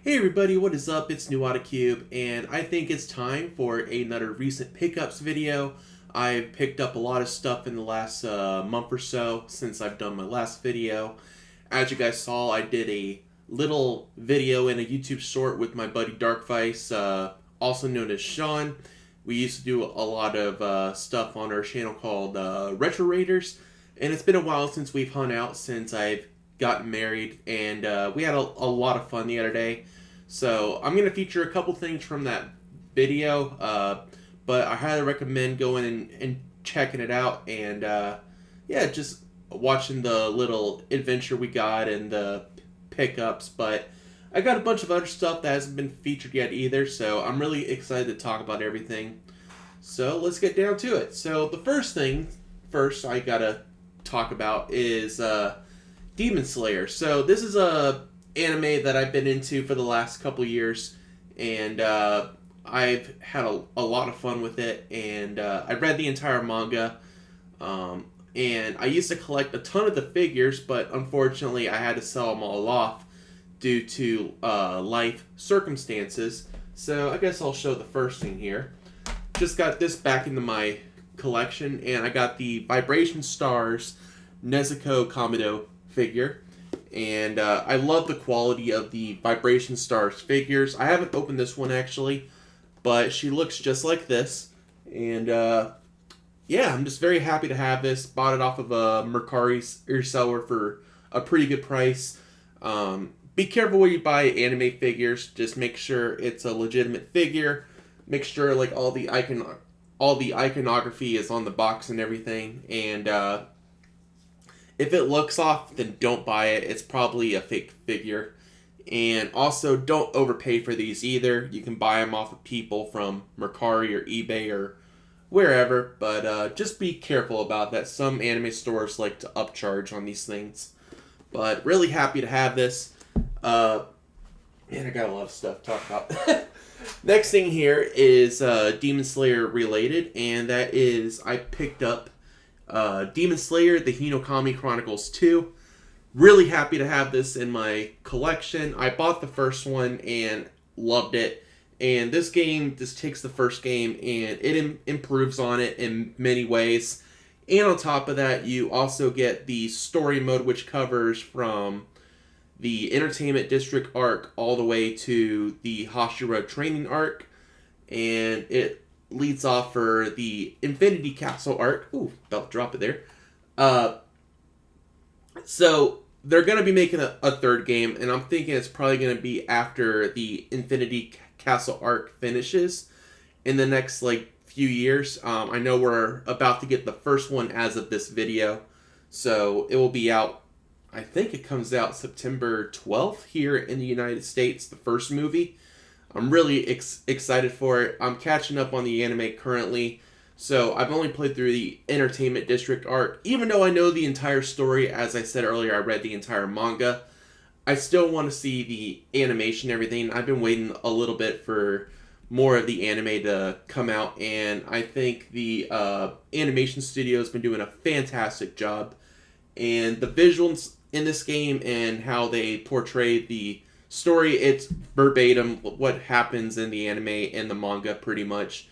Hey everybody, what is up? It's NewAutoCube, and I think it's time for another recent pickups video. I've picked up a lot of stuff in the last month or so since I've done my last video. As you guys saw, I did a little video in a YouTube short with my buddy Darkvice, also known as Sean. We used to do a lot of stuff on our channel called Retro Raiders, and it's been a while since we've hung out since I've gotten married, and we had a lot of fun the other day. So I'm going to feature a couple things from that video, but I highly recommend going and checking it out, and yeah, just watching the little adventure we got and the pickups. But I got a bunch of other stuff that hasn't been featured yet either, so I'm really excited to talk about everything. So let's get down to it. So the first I gotta talk about is Demon Slayer. So this is a anime that I've been into for the last couple years, and I've had a lot of fun with it, and I read the entire manga, and I used to collect a ton of the figures, but unfortunately I had to sell them all off due to life circumstances. So I guess I'll show the first thing here. Just got this back into my collection, and I got the Vibration Stars Nezuko Kamado figure, and I love the quality of the Vibration Stars figures. I haven't opened this one actually, but she looks just like this, and yeah, I'm just very happy to have this. Bought it off of a Mercari seller for a pretty good price. Be careful when you buy anime figures. Just make sure it's a legitimate figure. Make sure like all the iconography is on the box and everything, and if it looks off, then don't buy it. It's probably a fake figure. And also, don't overpay for these either. You can buy them off of people from Mercari or eBay or wherever, but just be careful about that. Some anime stores like to upcharge on these things. But really happy to have this. And I got a lot of stuff to talk about. Next thing here is Demon Slayer related, and that is I picked up Demon Slayer, the Hinokami Chronicles 2. Really happy to have this in my collection. I bought the first one and loved it. And this game just takes the first game and it improves on it in many ways. And on top of that, you also get the story mode, which covers from the Entertainment District arc all the way to the Hashira training arc. And it leads off for the Infinity Castle arc. Ooh, about to drop it there. So they're going to be making a third game, and I'm thinking it's probably going to be after the Infinity Castle arc finishes in the next few years. I know we're about to get the first one as of this video, so it will be out. I think it comes out September 12th here in the United States, the first movie. I'm really excited for it. I'm catching up on the anime currently, so I've only played through the Entertainment District arc. Even though I know the entire story, as I said earlier, I read the entire manga, I still want to see the animation and everything. I've been waiting a little bit for more of the anime to come out, and I think the animation studio has been doing a fantastic job. And the visuals in this game and how they portray the story, it's verbatim what happens in the anime and the manga pretty much.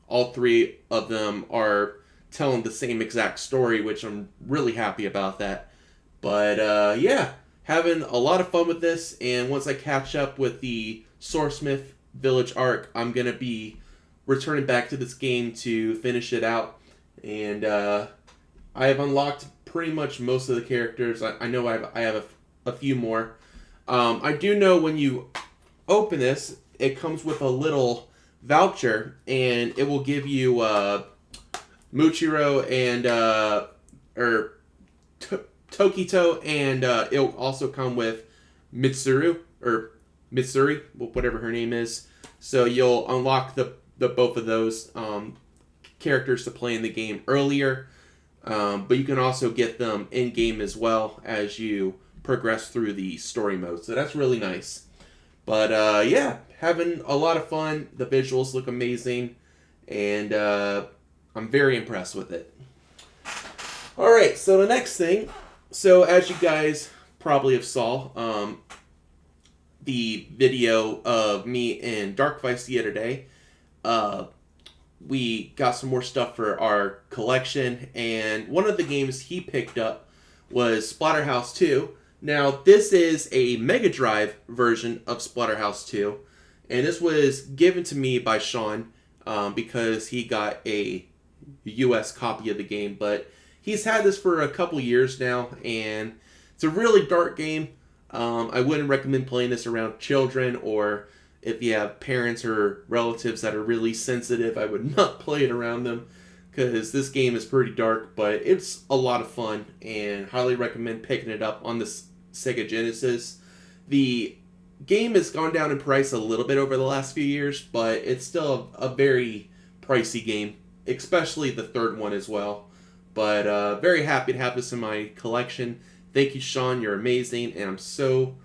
All three of them are telling the same exact story, which I'm really happy about that. But yeah, having a lot of fun with this, and once I catch up with the Swordsmith Village arc, I'm going to be returning back to this game to finish it out. And I have unlocked pretty much most of the characters. I know I have a few more. I do know when you open this, it comes with a little voucher, and it will give you Muchiro and Tokito, and it'll also come with Mitsuru or Mitsuri, whatever her name is. So you'll unlock the both of those characters to play in the game earlier, but you can also get them in game as well as you progress through the story mode. So that's really nice. But yeah, having a lot of fun. The visuals look amazing, and I'm very impressed with it. Alright, so the next thing. So as you guys probably have saw, the video of me and Dark Vice the other day, we got some more stuff for our collection, and one of the games he picked up was Splatterhouse 2. Now, this is a Mega Drive version of Splatterhouse 2, and this was given to me by Sean because he got a US copy of the game, but he's had this for a couple years now, and it's a really dark game. I wouldn't recommend playing this around children, or if you have parents or relatives that are really sensitive, I would not play it around them, because this game is pretty dark, but it's a lot of fun, and highly recommend picking it up on the Sega Genesis. The game has gone down in price a little bit over the last few years, but it's still a very pricey game, especially the third one as well. But very happy to have this in my collection. Thank you, Sean. You're amazing, and I'm so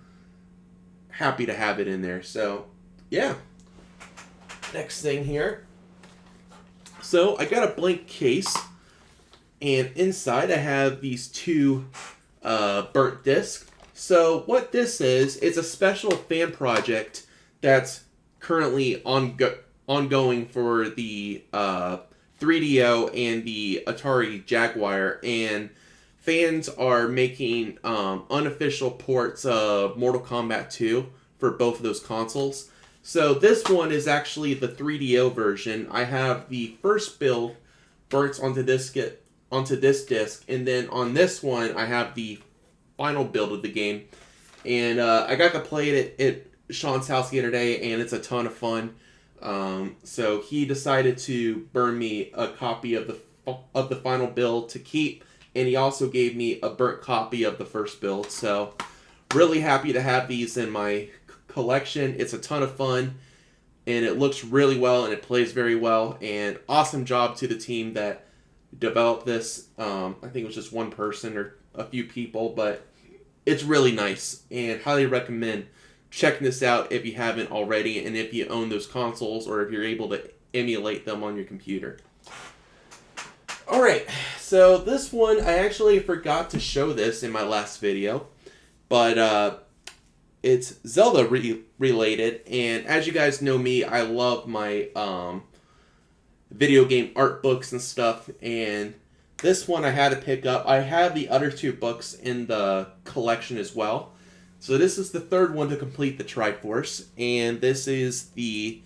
happy to have it in there. So, yeah. Next thing here. So, I got a blank case, and inside I have these two burnt discs. So, what this is, it's a special fan project that's currently ongoing for the 3DO and the Atari Jaguar, and fans are making unofficial ports of Mortal Kombat 2 for both of those consoles. So this one is actually the 3DO version. I have the first build burnt onto this disc, and then on this one I have the final build of the game. And I got to play it at Sean's house the other day, and it's a ton of fun. So he decided to burn me a copy of the final build to keep, and he also gave me a burnt copy of the first build. So really happy to have these in my collection. It's a ton of fun, and it looks really well, and it plays very well. And awesome job to the team that developed this. I think it was just one person or a few people, but it's really nice, and highly recommend checking this out if you haven't already, and if you own those consoles, or if you're able to emulate them on your computer. Alright, so this one, I actually forgot to show this in my last video, but it's Zelda related, and as you guys know me, I love my video game art books and stuff, and this one I had to pick up. I have the other two books in the collection as well. So this is the third one to complete the Triforce, and this is the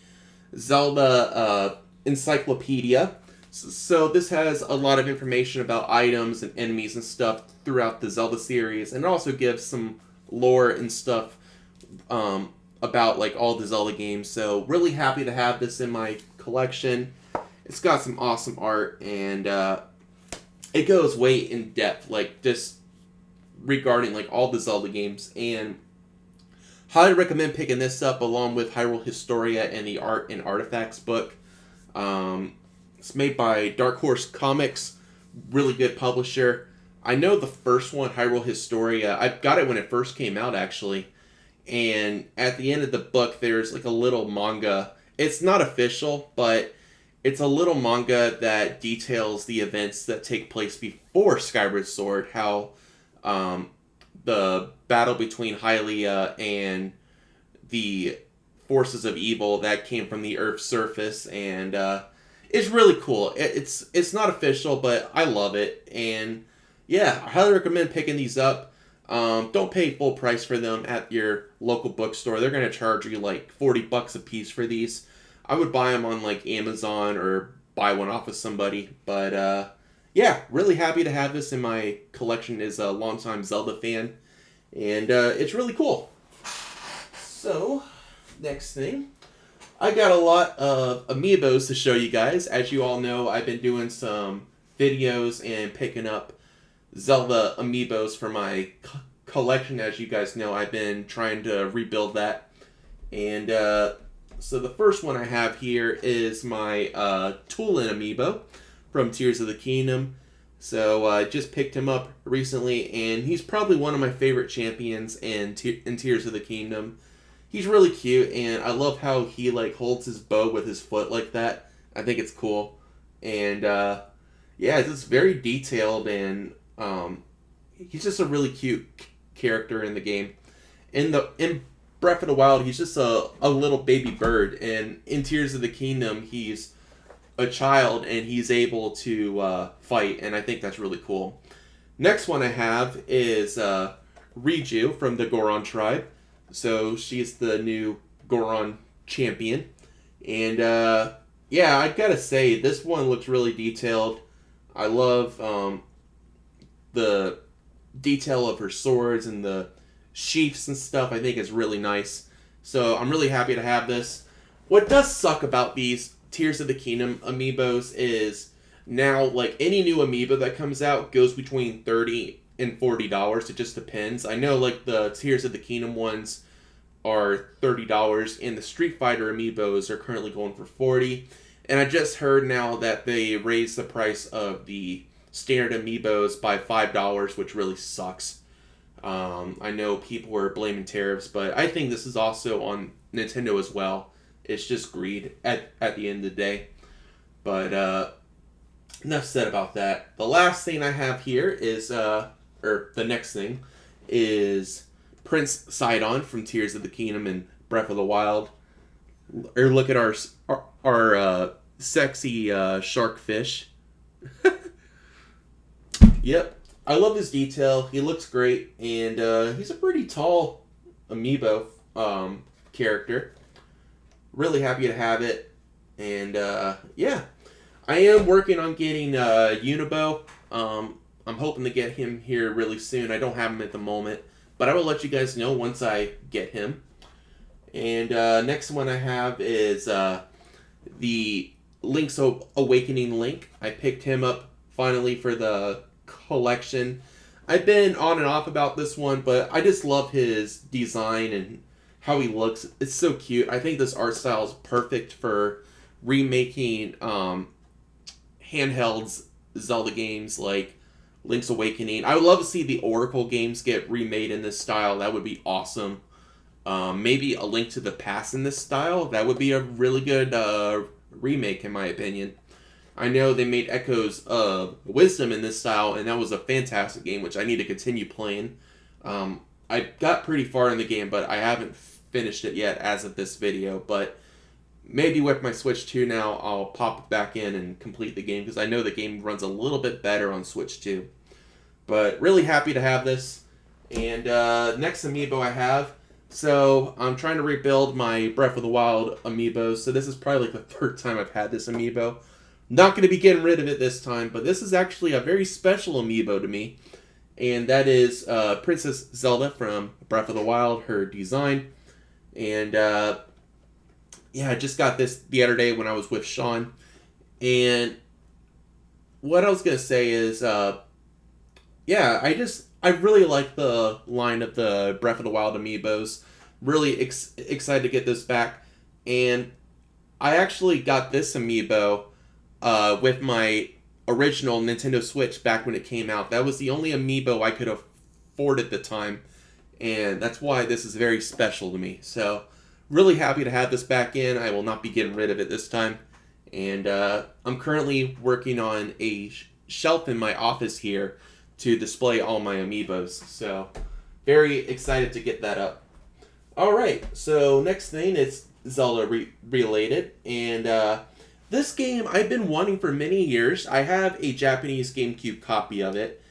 Zelda Encyclopedia. So this has a lot of information about items and enemies and stuff throughout the Zelda series, and it also gives some lore and stuff about like all the Zelda games. So really happy to have this in my collection. It's got some awesome art, and it goes way in depth, like just regarding like all the Zelda games, and highly recommend picking this up along with Hyrule Historia and the Art and Artifacts book. It's made by Dark Horse Comics, really good publisher. I know the first one, Hyrule Historia, I got it when it first came out actually, and at the end of the book there's like a little manga. It's not official, but it's a little manga that details the events that take place before Skyward Sword, how the battle between Hylia and the forces of evil that came from the Earth's surface, and it's really cool. It's not official, but I love it, and yeah, I highly recommend picking these up. Don't pay full price for them at your local bookstore. They're going to charge you like $40 a piece for these. I would buy them on like Amazon or buy one off of somebody, but yeah, really happy to have this in my collection as a longtime Zelda fan, and it's really cool. So, next thing, I got a lot of amiibos to show you guys. As you all know, I've been doing some videos and picking up Zelda amiibos for my collection. As you guys know, I've been trying to rebuild that, and so the first one I have here is my Tulin amiibo from Tears of the Kingdom. So I just picked him up recently, and he's probably one of my favorite champions in Tears of the Kingdom. He's really cute, and I love how he like holds his bow with his foot like that. I think it's cool, and yeah, it's just very detailed, and he's just a really cute character in the game. In Breath of the Wild, he's just a little baby bird, and in Tears of the Kingdom, he's a child and he's able to fight, and I think that's really cool. Next one I have is Riju from the Goron tribe. So she's the new Goron champion. And yeah, I gotta say, this one looks really detailed. I love the detail of her swords and the sheaths and stuff. I think is really nice. So I'm really happy to have this. What does suck about these Tears of the Kingdom amiibos is now, like, any new amiibo that comes out goes between $30 and $40. It just depends. I know, like, the Tears of the Kingdom ones are $30, and the Street Fighter amiibos are currently going for $40. And I just heard now that they raised the price of the standard amiibos by $5, which really sucks. I know people were blaming tariffs, but I think this is also on Nintendo as well. It's just greed at the end of the day. But enough said about that. The last thing I have here is, or the next thing, is Prince Sidon from Tears of the Kingdom and Breath of the Wild. Or look at our sexy shark fish. Yep. I love his detail. He looks great. And he's a pretty tall amiibo character. Really happy to have it. And yeah. I am working on getting Unibo. I'm hoping to get him here really soon. I don't have him at the moment. But I will let you guys know once I get him. And next one I have is the Link's Awakening Link. I picked him up finally for the collection. I've been on and off about this one, but I just love his design and how he looks. It's so cute. I think this art style is perfect for remaking handhelds Zelda games like Link's Awakening. I would love to see the Oracle games get remade in this style. That would be awesome. Maybe A Link to the Past in this style. That would be a really good remake, in my opinion. I know they made Echoes of Wisdom in this style, and that was a fantastic game, which I need to continue playing. I got pretty far in the game, but I haven't finished it yet as of this video. But maybe with my Switch 2 now, I'll pop it back in and complete the game, because I know the game runs a little bit better on Switch 2. But really happy to have this. And next amiibo I have. So I'm trying to rebuild my Breath of the Wild amiibos. So this is probably like the third time I've had this amiibo. Not going to be getting rid of it this time, but this is actually a very special amiibo to me. And that is Princess Zelda from Breath of the Wild, her design. And yeah, I just got this the other day when I was with Sean. And what I was going to say is, yeah, I really like the line of the Breath of the Wild amiibos. Really excited to get this back. And I actually got this amiibo with my original Nintendo Switch back when it came out. That was the only amiibo I could afford at the time. And that's why this is very special to me. So, really happy to have this back in. I will not be getting rid of it this time. And I'm currently working on a shelf in my office here to display all my amiibos. So, very excited to get that up. Alright, so next thing is Zelda related. And this game I've been wanting for many years. I have a Japanese GameCube copy of it.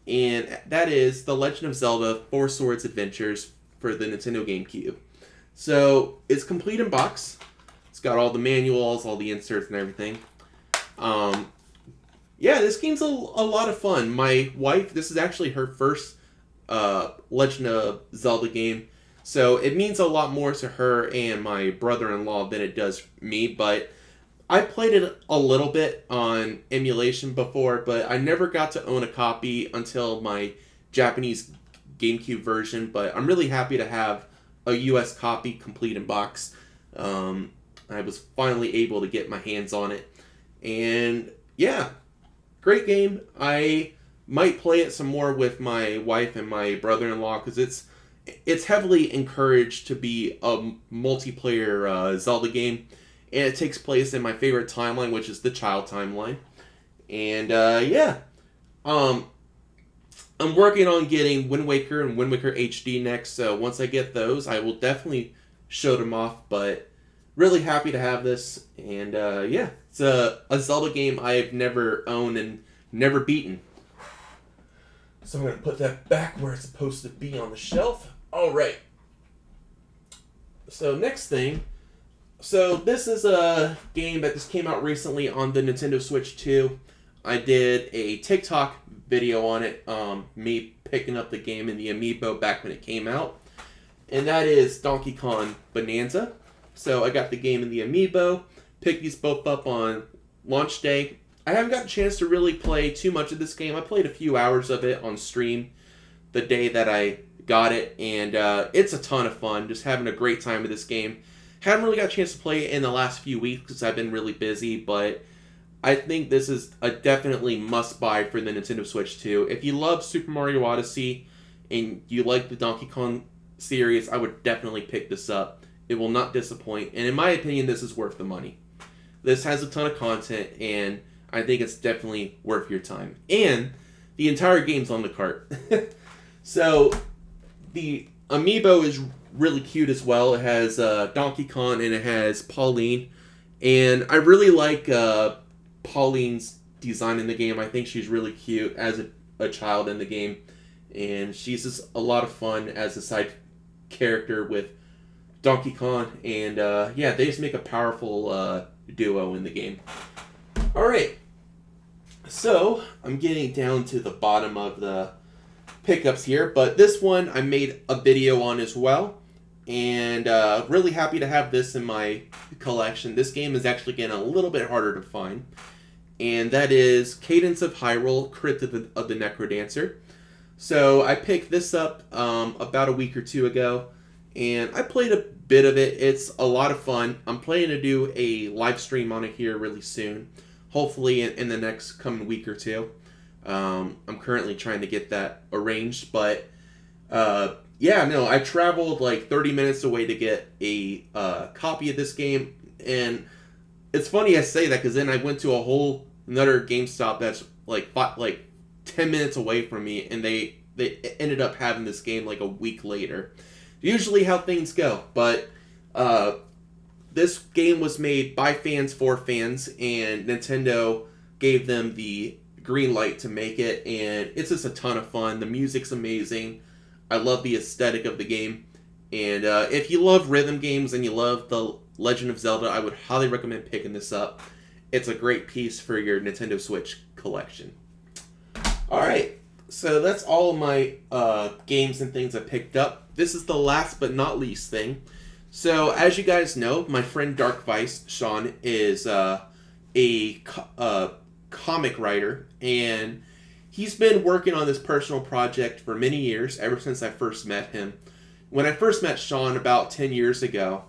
And that is The Legend of Zelda 4 Swords Adventures for the Nintendo GameCube. So, it's complete in box. It's got all the manuals, all the inserts and everything. Yeah, this game's a lot of fun. My wife, this is actually her first Legend of Zelda game. So, it means a lot more to her and my brother-in-law than it does me. But I played it a little bit on emulation before, but I never got to own a copy until my Japanese GameCube version. But I'm really happy to have a US copy complete in box. I was finally able to get my hands on it. And yeah, great game. I might play it some more with my wife and my brother-in-law, because it's heavily encouraged to be a multiplayer Zelda game. And it takes place in my favorite timeline, which is the child timeline. And yeah, I'm working on getting Wind Waker and Wind Waker HD next, so once I get those, I will definitely show them off, but really happy to have this, and yeah, it's a Zelda game I've never owned and never beaten. So I'm going to put that back where it's supposed to be on the shelf. Alright. So next thing, so this is a game that just came out recently on the Nintendo Switch 2. I did a TikTok video on it, me picking up the game in the Amiibo back when it came out. And that is Donkey Kong Bonanza. So I got the game in the Amiibo, picked these both up on launch day. I haven't got a chance to really play too much of this game. I played a few hours of it on stream the day that I got it, and it's a ton of fun, just having a great time with this game. Haven't really got a chance to play it in the last few weeks because I've been really busy, but I think this is a definitely must-buy for the Nintendo Switch 2. If you love Super Mario Odyssey and you like the Donkey Kong series, I would definitely pick this up. It will not disappoint, and in my opinion, this is worth the money. This has a ton of content, and I think it's definitely worth your time. And the entire game's on the cart. So, the Amiibo is really cute as well. It has Donkey Kong and it has Pauline. And I really like Pauline's design in the game. I think she's really cute as a child in the game. And she's just a lot of fun as a side character with Donkey Kong. And yeah, they just make a powerful duo in the game. Alright. So, I'm getting down to the bottom of the pickups here, but this one I made a video on as well, and really happy to have this in my collection. This game is actually getting a little bit harder to find, and that is Cadence of Hyrule: Crypt of the Necrodancer. So I picked this up about a week or two ago, and I played a bit of it. It's a lot of fun. I'm planning to do a live stream on it here really soon, hopefully in the next coming week or two. I'm currently trying to get that arranged, but yeah, no, I traveled like 30 minutes away to get a copy of this game, and it's funny I say that because then I went to a whole another GameStop that's like 10 minutes away from me, and they ended up having this game like a week later. Usually how things go, but this game was made by fans for fans, and Nintendo gave them the green light to make it, and it's just a ton of fun. The music's amazing. I love the aesthetic of the game, and if you love rhythm games and you love The Legend of Zelda, I would highly recommend picking this up. It's a great piece for your Nintendo Switch collection. Alright, so that's all of my games and things I picked up. This is the last but not least thing. So, as you guys know, my friend Dark Vice, Sean, is a comic writer, and he's been working on this personal project for many years, ever since I first met him. When I first met Sean about 10 years ago,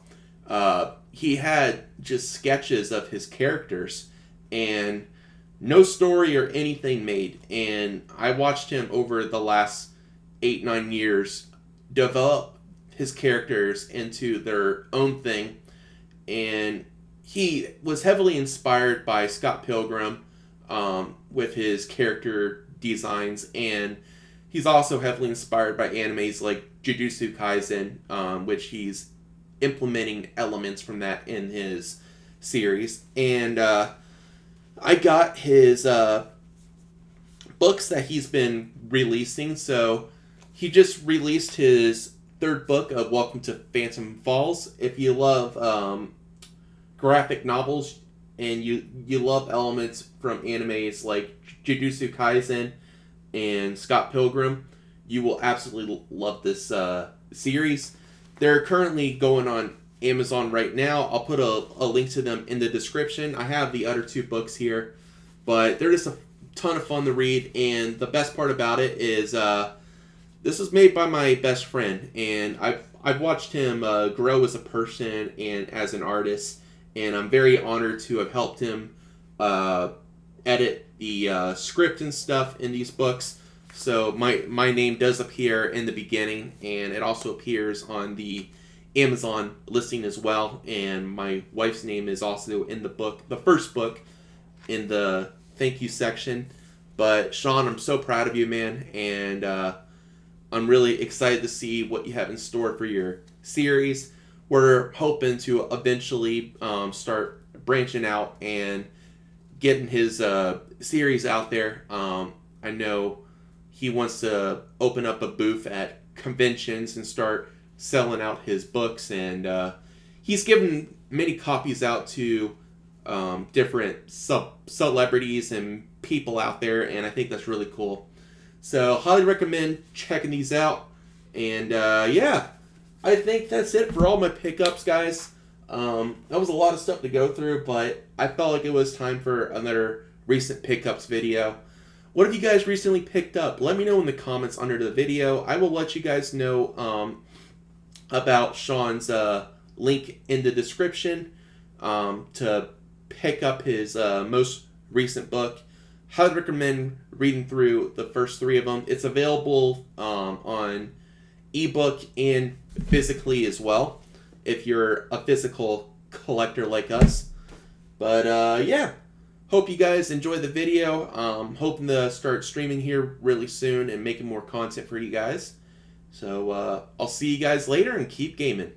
he had just sketches of his characters, and no story or anything made. And I watched him over the last 8-9 years develop his characters into their own thing, and he was heavily inspired by Scott Pilgrim with his character designs, and he's also heavily inspired by animes like Jujutsu Kaisen, which he's implementing elements from that in his series. And I got his books that he's been releasing. So he just released his third book of Welcome to Phantom Falls. If you love graphic novels and you love elements from animes like Jujutsu Kaisen and Scott Pilgrim, you will absolutely love this series. They're currently going on Amazon right now. I'll put a link to them in the description. I have the other two books here, but they're just a ton of fun to read, and the best part about it is this was made by my best friend, and I've watched him grow as a person and as an artist, and I'm very honored to have helped him edit the script and stuff in these books. So my name does appear in the beginning, and it also appears on the Amazon listing as well, and my wife's name is also in the book, the first book, in the thank you section. But Sean, I'm so proud of you, man, and I'm really excited to see what you have in store for your series. We're hoping to eventually start branching out and getting his series out there. I know he wants to open up a booth at conventions and start selling out his books, and he's given many copies out to different celebrities and people out there, and I think that's really cool. So highly recommend checking these out. And yeah, I think that's it for all my pickups, guys. That was a lot of stuff to go through, but I felt like it was time for another recent pickups video. What have you guys recently picked up? Let me know in the comments under the video. I will let you guys know about Sean's link in the description to pick up his most recent book. Highly recommend reading through the first 3 of them. It's available on ebook and physically as well, if you're a physical collector like us. But yeah, hope you guys enjoyed the video. Hoping to start streaming here really soon and making more content for you guys. So I'll see you guys later, and keep gaming.